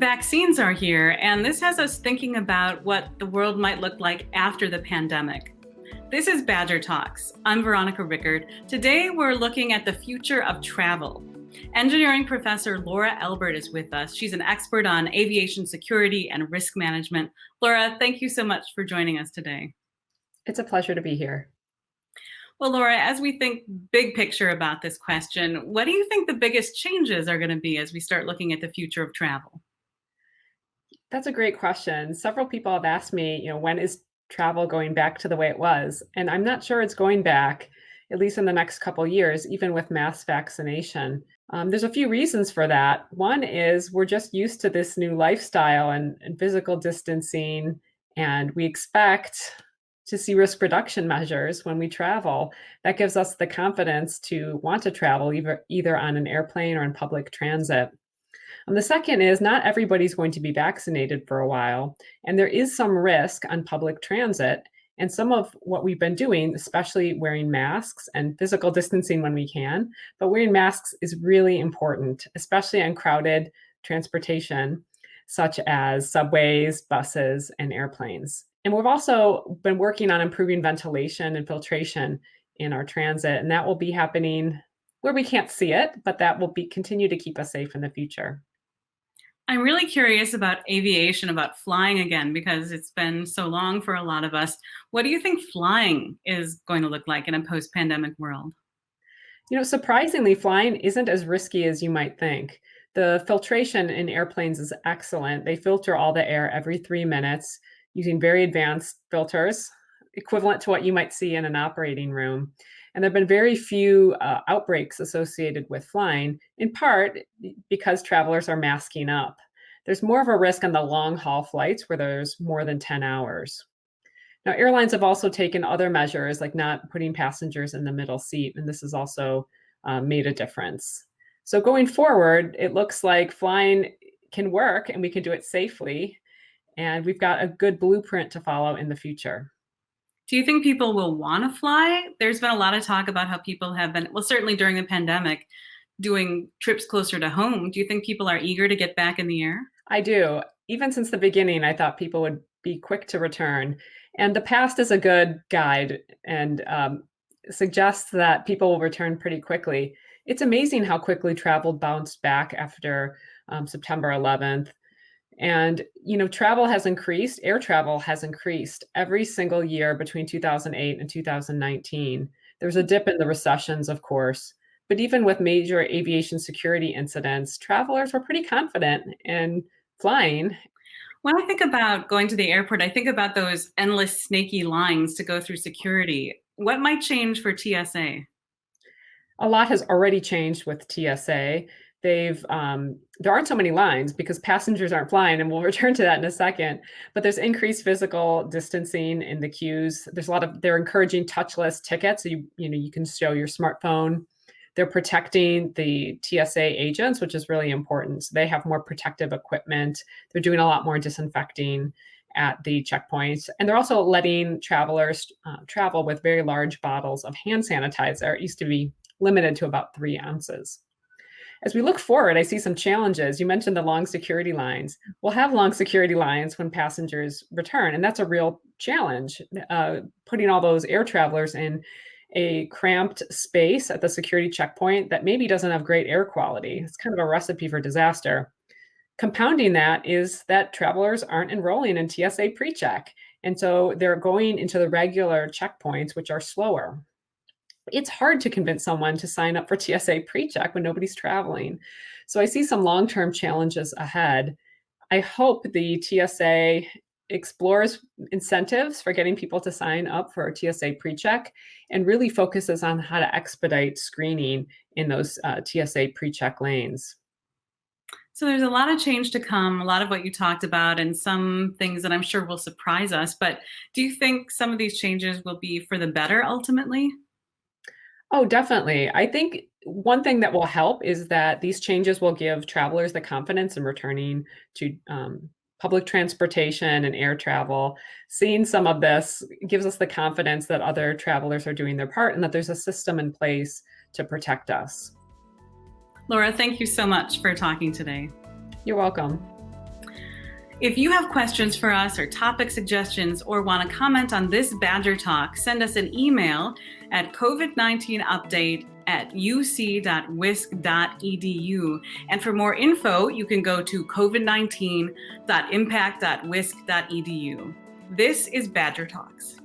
Vaccines are here, and this has us thinking about what the world might look like after the pandemic. This is Badger Talks. I'm Veronica Rickard. Today we're looking at the future of travel. Engineering professor Laura Elbert is with us. She's an expert on aviation security and risk management. Laura, thank you so much for joining us today. It's a pleasure to be here. Well, Laura, as we think big picture about this question, what do you think the biggest changes are going to be as we start looking at the future of travel? That's a great question. Several people have asked me, when is travel going back to the way it was? And I'm not sure it's going back, at least in the next couple of years, even with mass vaccination. There's a few reasons for that. One is we're just used to this new lifestyle and physical distancing, and we expect to see risk reduction measures when we travel. That gives us the confidence to want to travel either on an airplane or in public transit. The second is not everybody's going to be vaccinated for a while, and there is some risk on public transit. And some of what we've been doing, especially wearing masks and physical distancing when we can, but wearing masks is really important, especially on crowded transportation, such as subways, buses, and airplanes. And we've also been working on improving ventilation and filtration in our transit, and that will be happening where we can't see it, but that will continue to keep us safe in the future. I'm really curious about aviation, about flying again, because it's been so long for a lot of us. What do you think flying is going to look like in a post-pandemic world? Surprisingly, flying isn't as risky as you might think. The filtration in airplanes is excellent. They filter all the air every 3 minutes using very advanced filters, equivalent to what you might see in an operating room. And there have been very few outbreaks associated with flying, in part because travelers are masking up. There's more of a risk on the long haul flights where there's more than 10 hours. Now, airlines have also taken other measures like not putting passengers in the middle seat, and this has also made a difference. So going forward, it looks like flying can work and we can do it safely, and we've got a good blueprint to follow in the future. Do you think people will want to fly? There's been a lot of talk about how people have been, well, certainly during the pandemic, doing trips closer to home. Do you think people are eager to get back in the air? I do. Even since the beginning, I thought people would be quick to return. And the past is a good guide and suggests that people will return pretty quickly. It's amazing how quickly travel bounced back after September 11th. And, travel has increased, air travel has increased every single year between 2008 and 2019. There was a dip in the recessions, of course, but even with major aviation security incidents, travelers were pretty confident in flying. When I think about going to the airport, I think about those endless snaky lines to go through security. What might change for TSA? A lot has already changed with TSA. There aren't so many lines because passengers aren't flying, and we'll return to that in a second. But there's increased physical distancing in the queues. They're encouraging touchless tickets. So you can show your smartphone. They're protecting the TSA agents, which is really important. So they have more protective equipment. They're doing a lot more disinfecting at the checkpoints. And they're also letting travelers travel with very large bottles of hand sanitizer. It used to be limited to about 3 ounces. As we look forward, I see some challenges. You mentioned the long security lines. We'll have long security lines when passengers return, and that's a real challenge. Putting all those air travelers in a cramped space at the security checkpoint that maybe doesn't have great air quality. It's kind of a recipe for disaster. Compounding that is that travelers aren't enrolling in TSA PreCheck, and so they're going into the regular checkpoints, which are slower. It's hard to convince someone to sign up for TSA PreCheck when nobody's traveling. So I see some long-term challenges ahead. I hope the TSA explores incentives for getting people to sign up for TSA PreCheck and really focuses on how to expedite screening in those TSA PreCheck lanes. So there's a lot of change to come, a lot of what you talked about, and some things that I'm sure will surprise us. But do you think some of these changes will be for the better ultimately? Oh, definitely. I think one thing that will help is that these changes will give travelers the confidence in returning to public transportation and air travel. Seeing some of this gives us the confidence that other travelers are doing their part and that there's a system in place to protect us. Laura, thank you so much for talking today. You're welcome. If you have questions for us or topic suggestions or want to comment on this Badger Talk, send us an email at covid19update@uc.wisc.edu. And for more info, you can go to covid19.impact.wisc.edu. This is Badger Talks.